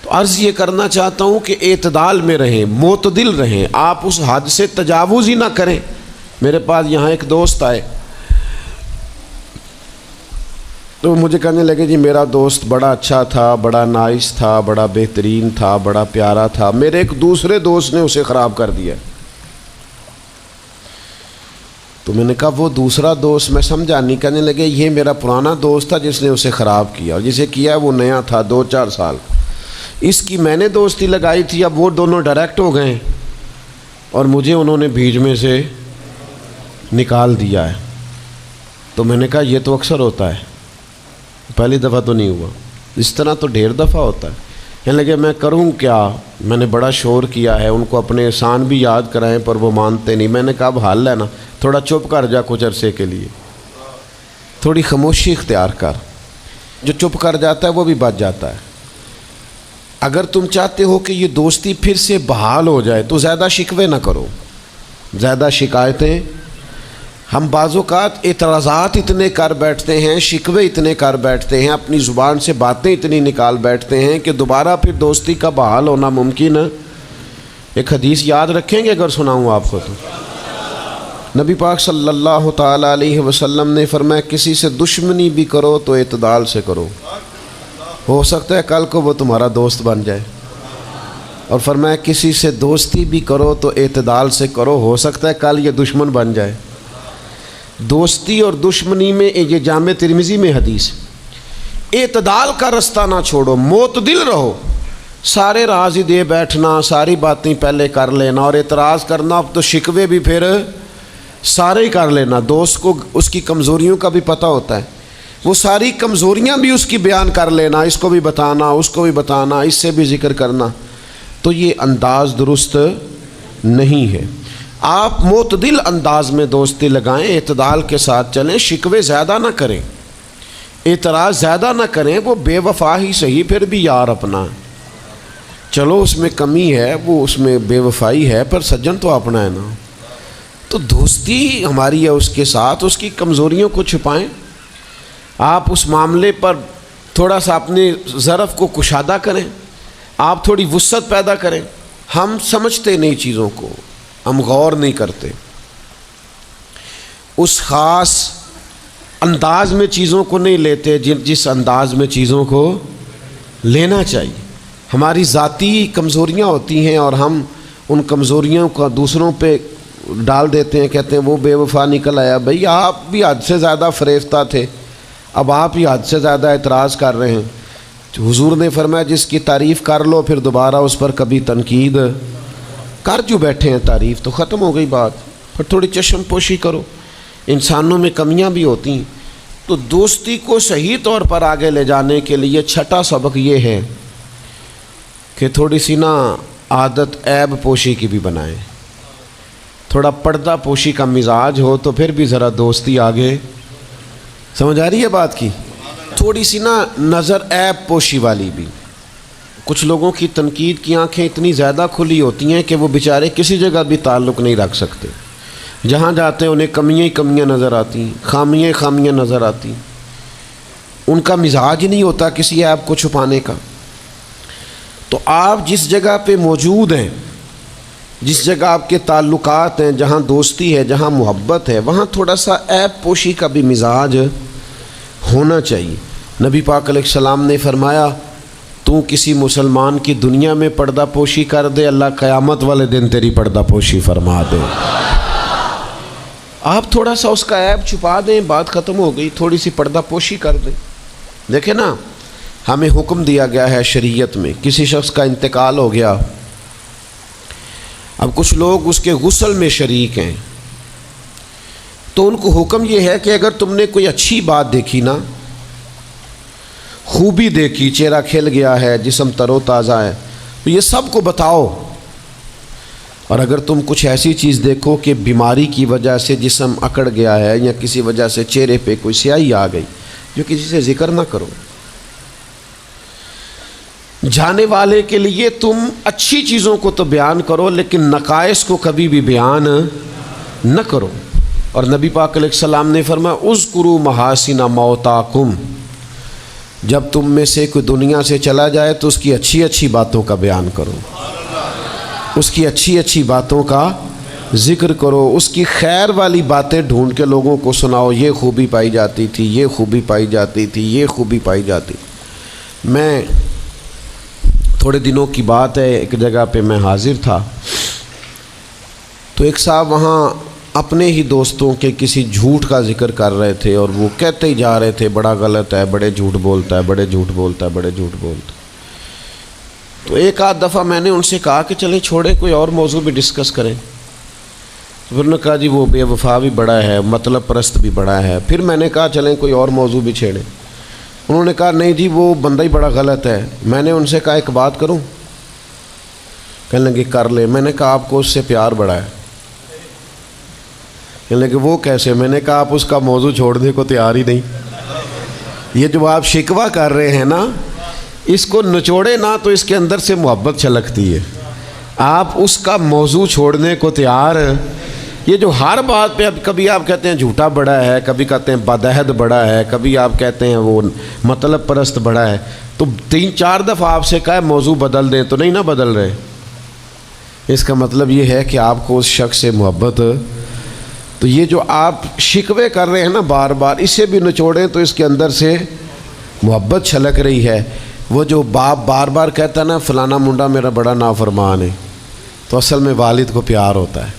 تو عرض یہ کرنا چاہتا ہوں کہ اعتدال میں رہیں، معتدل رہیں، آپ اس حد سے تجاوز ہی نہ کریں۔ میرے پاس یہاں ایک دوست آئے تو مجھے کہنے لگے جی میرا دوست بڑا اچھا تھا، بڑا نائس تھا، بڑا بہترین تھا، بڑا پیارا تھا، میرے ایک دوسرے دوست نے اسے خراب کر دیا۔ تو میں نے کہا وہ دوسرا دوست میں سمجھا نہیں۔ کہنے لگے یہ میرا پرانا دوست تھا جس نے اسے خراب کیا، اور جسے کیا وہ نیا تھا 2-4 سال، اس کی میں نے دوستی لگائی تھی، اب وہ دونوں ڈائریکٹ ہو گئے اور مجھے انہوں نے بیچ میں سے نکال دیا ہے۔ تو میں نے کہا یہ تو اکثر ہوتا ہے، پہلی دفعہ تو نہیں ہوا، اس طرح تو ڈھیر دفعہ ہوتا ہے۔ کہنے لگے میں کروں کیا، میں نے بڑا شور کیا ہے، ان کو اپنے احسان بھی یاد کرائیں پر وہ مانتے نہیں۔ میں نے کہا اب حل ہے نا، تھوڑا چپ کر جا کچھ عرصے کے لیے، تھوڑی خاموشی اختیار کر۔ جو چپ کر جاتا ہے وہ بھی بچ جاتا ہے۔ اگر تم چاہتے ہو کہ یہ دوستی پھر سے بحال ہو جائے تو زیادہ شکوے نہ کرو، زیادہ شکایتیں۔ ہم بعض اوقات اعتراضات اتنے کر بیٹھتے ہیں، شکوے اتنے کر بیٹھتے ہیں، اپنی زبان سے باتیں اتنی نکال بیٹھتے ہیں کہ دوبارہ پھر دوستی کا بحال ہونا ممکن ہے۔ ایک حدیث یاد رکھیں گے اگر سناؤں آپ کو تو؟ نبی پاک صلی اللہ تعالیٰ علیہ وسلم نے فرمایا کسی سے دشمنی بھی کرو تو اعتدال سے کرو، ہو سکتا ہے کل کو وہ تمہارا دوست بن جائے۔ اور فرمایا کسی سے دوستی بھی کرو تو اعتدال سے کرو، ہو سکتا ہے کل یہ دشمن بن جائے۔ دوستی اور دشمنی میں یہ جامع ترمذی میں حدیث، اعتدال کا رستہ نہ چھوڑو، معتدل رہو۔ سارے راز ہی دے بیٹھنا، ساری باتیں پہلے کر لینا اور اعتراض کرنا، اب تو شکوے بھی پھر سارے ہی کر لینا۔ دوست کو اس کی کمزوریوں کا بھی پتہ ہوتا ہے، وہ ساری کمزوریاں بھی اس کی بیان کر لینا، اس کو بھی بتانا، اس کو بھی بتانا، اس سے بھی ذکر کرنا، تو یہ انداز درست نہیں ہے۔ آپ معتدل انداز میں دوستی لگائیں، اعتدال کے ساتھ چلیں، شکوے زیادہ نہ کریں، اعتراض زیادہ نہ کریں۔ وہ بے وفا ہی صحیح پھر بھی یار اپنا، چلو اس میں کمی ہے، وہ اس میں بے وفائی ہے، پر سجن تو اپنا ہے نا۔ تو دوستی ہماری ہے اس کے ساتھ، اس کی کمزوریوں کو چھپائیں۔ آپ اس معاملے پر تھوڑا سا اپنے ظرف کو کشادہ کریں، آپ تھوڑی وسعت پیدا کریں۔ ہم سمجھتے نہیں چیزوں کو، ہم غور نہیں کرتے، اس خاص انداز میں چیزوں کو نہیں لیتے جس انداز میں چیزوں کو لینا چاہیے۔ ہماری ذاتی کمزوریاں ہوتی ہیں اور ہم ان کمزوریوں کا دوسروں پہ ڈال دیتے ہیں، کہتے ہیں وہ بے وفا نکل آیا۔ بھئی آپ بھی حد سے زیادہ فریفتہ تھے، اب آپ ہی حد سے زیادہ اعتراض کر رہے ہیں۔ حضور نے فرمایا جس کی تعریف کر لو پھر دوبارہ اس پر کبھی تنقید کر جو بیٹھے ہیں، تعریف تو ختم ہو گئی بات، پھر تھوڑی چشم پوشی کرو۔ انسانوں میں کمیاں بھی ہوتی ہیں، تو دوستی کو صحیح طور پر آگے لے جانے کے لیے چھٹا سبق یہ ہے کہ تھوڑی سی نا عادت عیب پوشی کی بھی بنائیں، تھوڑا پردہ پوشی کا مزاج ہو تو پھر بھی ذرا دوستی آگے۔ سمجھ آ رہی ہے بات کی؟ تھوڑی سی نا نظر عیب پوشی والی بھی۔ کچھ لوگوں کی تنقید کی آنکھیں اتنی زیادہ کھلی ہوتی ہیں کہ وہ بیچارے کسی جگہ بھی تعلق نہیں رکھ سکتے، جہاں جاتے ہیں انہیں کمیاں ہی کمیاں نظر آتی ہیں، خامیاں خامیاں نظر آتی ہیں، ان کا مزاج نہیں ہوتا کسی عیب کو چھپانے کا۔ تو آپ جس جگہ پہ موجود ہیں، جس جگہ آپ کے تعلقات ہیں، جہاں دوستی ہے، جہاں محبت ہے، وہاں تھوڑا سا عیب پوشی کا بھی مزاج ہونا چاہیے۔ نبی پاک علیہ السلام نے فرمایا تو کسی مسلمان کی دنیا میں پردہ پوشی کر دے، اللہ قیامت والے دن تیری پردہ پوشی فرما دے۔ آپ تھوڑا سا اس کا عیب چھپا دیں، بات ختم ہو گئی، تھوڑی سی پردہ پوشی کر دیں۔ دیکھیں نا، ہمیں حکم دیا گیا ہے شریعت میں، کسی شخص کا انتقال ہو گیا، اب کچھ لوگ اس کے غسل میں شریک ہیں، تو ان کو حکم یہ ہے کہ اگر تم نے کوئی اچھی بات دیکھی نا، خوبی دیکھی، چہرہ کھل گیا ہے، جسم تر و تازہ ہے، تو یہ سب کو بتاؤ، اور اگر تم کچھ ایسی چیز دیکھو کہ بیماری کی وجہ سے جسم اکڑ گیا ہے یا کسی وجہ سے چہرے پہ کوئی سیاہی آ گئی، جو کسی سے ذکر نہ کرو۔ جانے والے کے لیے تم اچھی چیزوں کو تو بیان کرو، لیکن نقائص کو کبھی بھی بیان نہ کرو۔ اور نبی پاک علیہ السلام نے فرمایا اذکروا محاسن موتاکم، جب تم میں سے کوئی دنیا سے چلا جائے تو اس کی اچھی اچھی باتوں کا بیان کرو، اس کی اچھی اچھی باتوں کا ذکر کرو، اس کی خیر والی باتیں ڈھونڈ کے لوگوں کو سناؤ، یہ خوبی پائی جاتی تھی، یہ خوبی پائی جاتی تھی، یہ خوبی پائی جاتی۔ میں تھوڑے دنوں کی بات ہے، ایک جگہ پہ میں حاضر تھا، تو ایک صاحب وہاں اپنے ہی دوستوں کے کسی جھوٹ کا ذکر کر رہے تھے، اور وہ کہتے ہی جا رہے تھے بڑا غلط ہے، بڑے جھوٹ بولتا ہے، بڑے جھوٹ بولتا ہے، بڑے جھوٹ بولتا ہے۔ تو ایک آدھ دفعہ میں نے ان سے کہا کہ چلیں چھوڑیں، کوئی اور موضوع بھی ڈسکس کریں۔ تو پھر انہوں نے کہا جی وہ بے وفا بھی بڑا ہے، مطلب پرست بھی بڑا ہے۔ پھر میں نے کہا چلیں کوئی اور موضوع بھی چھیڑیں۔ انہوں نے کہا نہیں جی وہ بندہ ہی بڑا غلط ہے۔ میں نے ان سے کہا ایک بات کروں؟ کہنے لگے کر لے۔ میں نے کہا آپ کو اس سے پیار بڑا ہے۔ کہنے لگے وہ کیسے؟ میں نے کہا آپ اس کا موضوع چھوڑنے کو تیار ہی نہیں۔ یہ جو آپ شکوہ کر رہے ہیں نا، اس کو نچوڑے نہ تو اس کے اندر سے محبت چھلکتی ہے۔ آپ اس کا موضوع چھوڑنے کو تیار، یہ جو ہر بات پہ اب کبھی آپ کہتے ہیں جھوٹا بڑا ہے، کبھی کہتے ہیں بدعہد بڑا ہے، کبھی آپ کہتے ہیں وہ مطلب پرست بڑا ہے، تو 3-4 دفعہ آپ سے کہا موضوع بدل دیں تو نہیں نہ بدل رہے۔ اس کا مطلب یہ ہے کہ آپ کو اس شخص سے محبت، تو یہ جو آپ شکوے کر رہے ہیں نا بار بار، اسے بھی نچوڑیں تو اس کے اندر سے محبت چھلک رہی ہے۔ وہ جو باپ بار بار کہتا ہے نا فلانا منڈا میرا بڑا نافرمان ہے، تو اصل میں والد کو پیار ہوتا ہے۔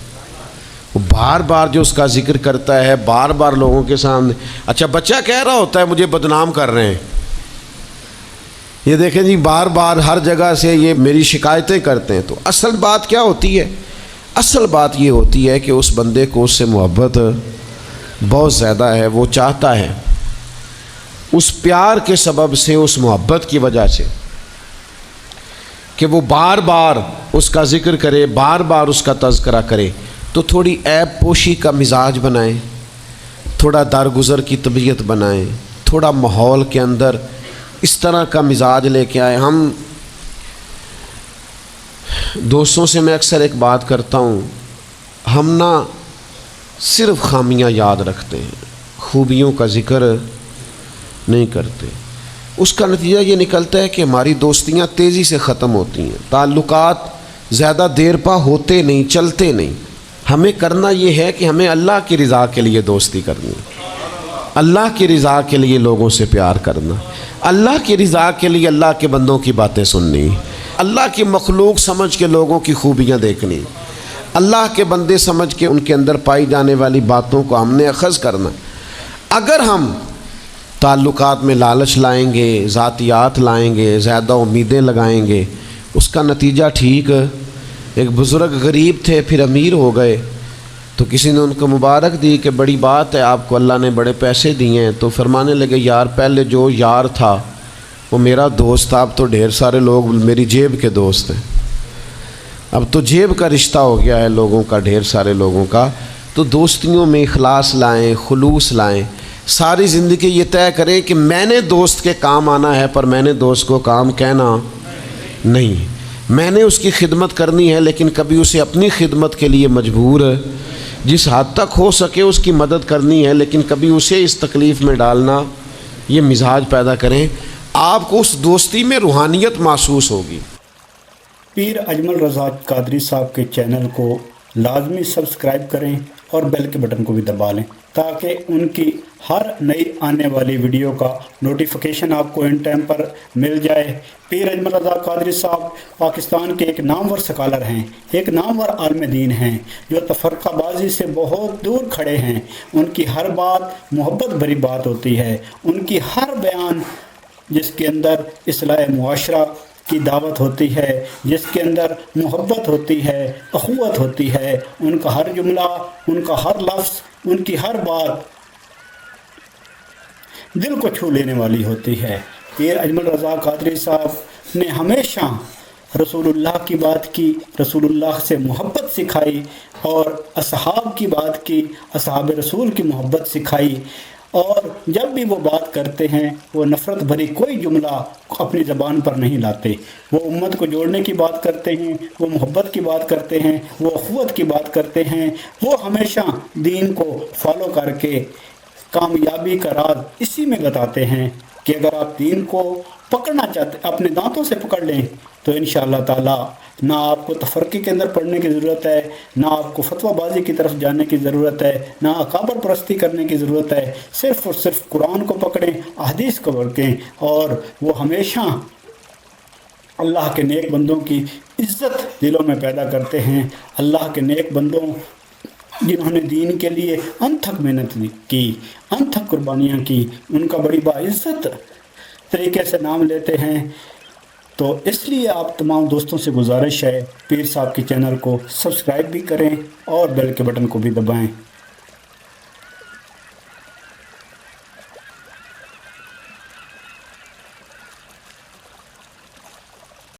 وہ بار بار جو اس کا ذکر کرتا ہے، بار بار لوگوں کے سامنے، اچھا بچہ کہہ رہا ہوتا ہے مجھے بدنام کر رہے ہیں، یہ دیکھیں جی بار بار ہر جگہ سے یہ میری شکایتیں کرتے ہیں۔ تو اصل بات کیا ہوتی ہے؟ اصل بات یہ ہوتی ہے کہ اس بندے کو اس سے محبت بہت زیادہ ہے، وہ چاہتا ہے اس پیار کے سبب سے، اس محبت کی وجہ سے کہ وہ بار بار اس کا ذکر کرے، بار بار اس کا تذکرہ کرے، تو تھوڑی عیب پوشی کا مزاج بنائیں، تھوڑا درگزر کی طبیعت بنائیں، تھوڑا ماحول کے اندر اس طرح کا مزاج لے کے آئے۔ ہم دوستوں سے میں اکثر ایک بات کرتا ہوں، ہم نہ صرف خامیاں یاد رکھتے ہیں، خوبیوں کا ذکر نہیں کرتے۔ اس کا نتیجہ یہ نکلتا ہے کہ ہماری دوستیاں تیزی سے ختم ہوتی ہیں، تعلقات زیادہ دیر پا ہوتے نہیں، چلتے نہیں۔ ہمیں کرنا یہ ہے کہ ہمیں اللہ کی رضا کے لیے دوستی کرنی، اللہ کی رضا کے لیے لوگوں سے پیار کرنا، اللہ کی رضا کے لیے اللہ کے بندوں کی باتیں سننی، اللہ کی مخلوق سمجھ کے لوگوں کی خوبیاں دیکھنی، اللہ کے بندے سمجھ کے ان کے اندر پائی جانے والی باتوں کو ہم نے اخذ کرنا۔ اگر ہم تعلقات میں لالچ لائیں گے، ذاتیات لائیں گے، زیادہ امیدیں لگائیں گے، اس کا نتیجہ ٹھیک، ایک بزرگ غریب تھے پھر امیر ہو گئے، تو کسی نے ان کو مبارک دی کہ بڑی بات ہے آپ کو اللہ نے بڑے پیسے دیے ہیں، تو فرمانے لگے یار پہلے جو یار تھا وہ میرا دوست تھا، اب تو ڈھیر سارے لوگ میری جیب کے دوست ہیں، اب تو جیب کا رشتہ ہو گیا ہے لوگوں کا، ڈھیر سارے لوگوں کا۔ تو دوستیوں میں اخلاص لائیں، خلوص لائیں، ساری زندگی یہ طے کریں کہ میں نے دوست کے کام آنا ہے، پر میں نے دوست کو کام کہنا نہیں، میں نے اس کی خدمت کرنی ہے لیکن کبھی اسے اپنی خدمت کے لیے مجبور، جس حد تک ہو سکے اس کی مدد کرنی ہے لیکن کبھی اسے اس تکلیف میں ڈالنا، یہ مزاج پیدا کریں، آپ کو اس دوستی میں روحانیت محسوس ہوگی۔ پیر اجمل رضا قادری صاحب کے چینل کو لازمی سبسکرائب کریں اور بیل کے بٹن کو بھی دبا لیں تاکہ ان کی ہر نئی آنے والی ویڈیو کا نوٹیفیکیشن آپ کو ان ٹائم پر مل جائے۔ پیر اجمل رضا قادری صاحب پاکستان کے ایک نامور سکالر ہیں، ایک نامور عالم دین ہیں، جو تفرقہ بازی سے بہت دور کھڑے ہیں۔ ان کی ہر بات محبت بھری بات ہوتی ہے، ان کی ہر بیان جس کے اندر اصلاح معاشرہ کی دعوت ہوتی ہے، جس کے اندر محبت ہوتی ہے، اخوت ہوتی ہے، ان کا ہر جملہ، ان کا ہر لفظ، ان کی ہر بات دل کو چھو لینے والی ہوتی ہے۔ پیر اجمل رضا قادری صاحب نے ہمیشہ رسول اللہ کی بات کی، رسول اللہ سے محبت سکھائی، اور اصحاب کی بات کی، اصحاب رسول کی محبت سکھائی، اور جب بھی وہ بات کرتے ہیں وہ نفرت بھری کوئی جملہ اپنی زبان پر نہیں لاتے۔ وہ امت کو جوڑنے کی بات کرتے ہیں، وہ محبت کی بات کرتے ہیں، وہ اخوت کی بات کرتے ہیں، وہ ہمیشہ دین کو فالو کر کے کامیابی کا راز اسی میں بتاتے ہیں کہ اگر آپ دین کو پکڑنا چاہتے، اپنے دانتوں سے پکڑ لیں، تو انشاءاللہ تعالی نہ آپ کو تفرقے کے اندر پڑھنے کی ضرورت ہے، نہ آپ کو فتویٰ بازی کی طرف جانے کی ضرورت ہے، نہ اکابر پرستی کرنے کی ضرورت ہے۔ صرف اور صرف قرآن کو پکڑیں، احادیث کو پکڑیں، اور وہ ہمیشہ اللہ کے نیک بندوں کی عزت دلوں میں پیدا کرتے ہیں۔ اللہ کے نیک بندوں جنہوں نے دین کے لیے انتھک محنت کی، انتھک قربانیاں کی، ان کا بڑی باعزت طریقے سے نام لیتے ہیں۔ تو اس لیے آپ تمام دوستوں سے گزارش ہے، پیر صاحب کے چینل کو سبسکرائب بھی کریں اور بیل کے بٹن کو بھی دبائیں۔